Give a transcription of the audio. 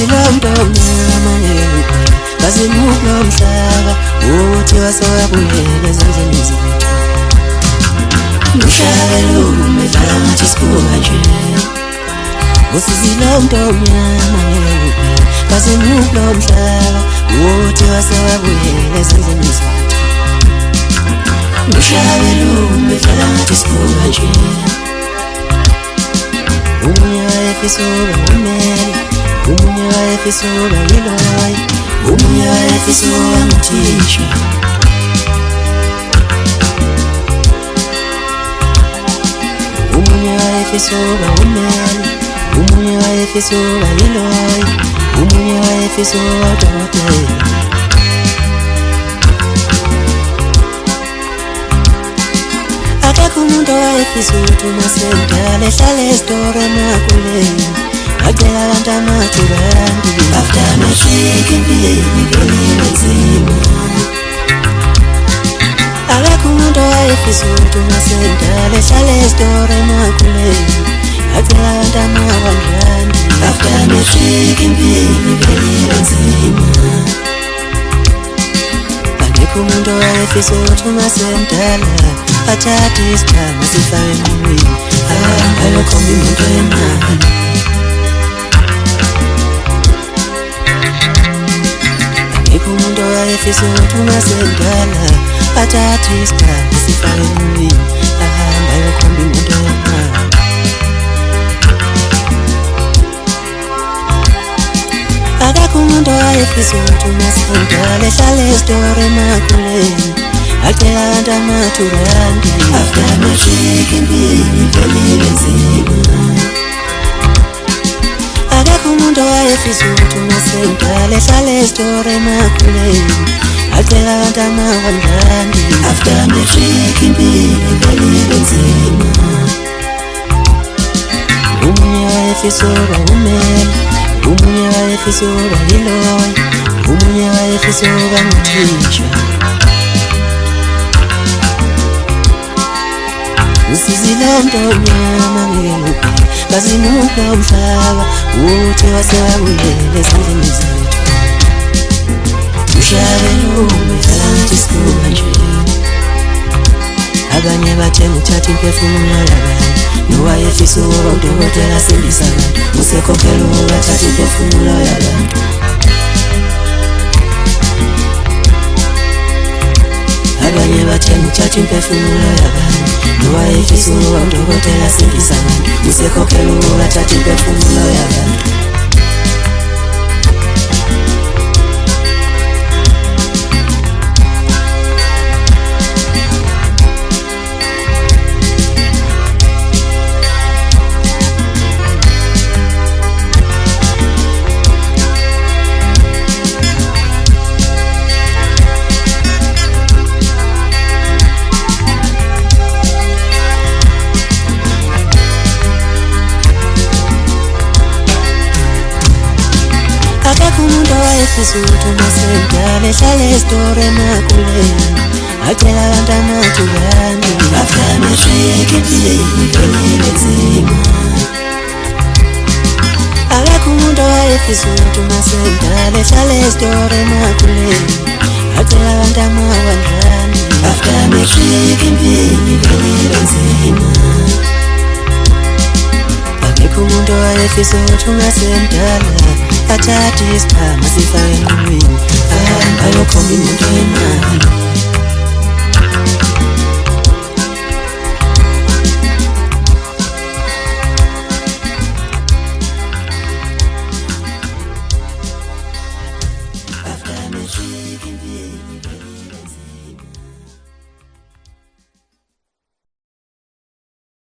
Usizilomdoma ngeke bazimuklo mhlaba uthi wasawabuyela ezandleni zethu Mhlaba lume dlala ngathi sibuka nje Usizilomdoma ngeke bazimuklo mhlaba uthi wasawabuyela ezandleni zethu Mhlaba lume dlala ngathi sibuka nje Umunye wayefisura umele Umunye wayefisura yiloyi Umunye wayefisura nguthisha Umunye wayefisura umele Umunye wayefisura yiloyi Umunye wayefisura dokotela Akekho umuntu wayefisura uMasemdala ehlala esitoro emakuleni Acela abantu amathurandi After matric empilweni ngelile nzima Akekho umuntu wayefisura uMasemdala ehlala esitoro emakuleni Acela abantu amathurandi After matric empilweni ngelile nzima Akekho umuntu wayefisura uMasemdala athathe isikhama sifake emlonyeni ayokhomba imoto yemali Akekho umuntu owayefisa ukuthi uMasemdala athathe isikhama sifake emlonyeni ayokhomba imoto yemali Akekho umuntu owayefisa ukuthi uMasemdala ehlale esitoro emakuleni Acela abantu amathurandi After matric empilweni ngelile nzima Akekho umuntu owayefisa ukuthi uMasemdala ehlale esitoro emakuleni Acela abantu amathurandi After matric empilweni ngelile nzima Umunye wayefisura umele Umunye wayefisura yiloyi Umunye wayefisura nguthisha Usizilomdoma ngeke bazimuklo mhlaba uthi wasawabuyela ezandleni zethu Mhlaba lume dlala ngathi sibuka nje Abanye bathenga uthatha imphefumulo yabanye Nowayefisa ukuba udokotela asindisa abantu Usekhokhela ukuba athathe imphefumulo yabantu Abanye bathenga uthatha imphefumulo yabanye Nowayefisa ukuba udokotela asindisa abantu Usekhokhela ukuba athathe imphefumulo yabantu Akekho umuntu owayefisa ukuthi uMasemdala ehlale esitoro emakuleni Acela abantu amathurandi After matric empilweni ngelile nzima Akekho umuntu owayefisa ukuthi uMasemdala ehlale esitoro emakuleni Acela abantu amathurandi After matric empilweni ngelile nzima Akekho umuntu owayefisa ukuthi uMasemdala athathe isikhama sifake emlonyeni ayokhomba imoto yemali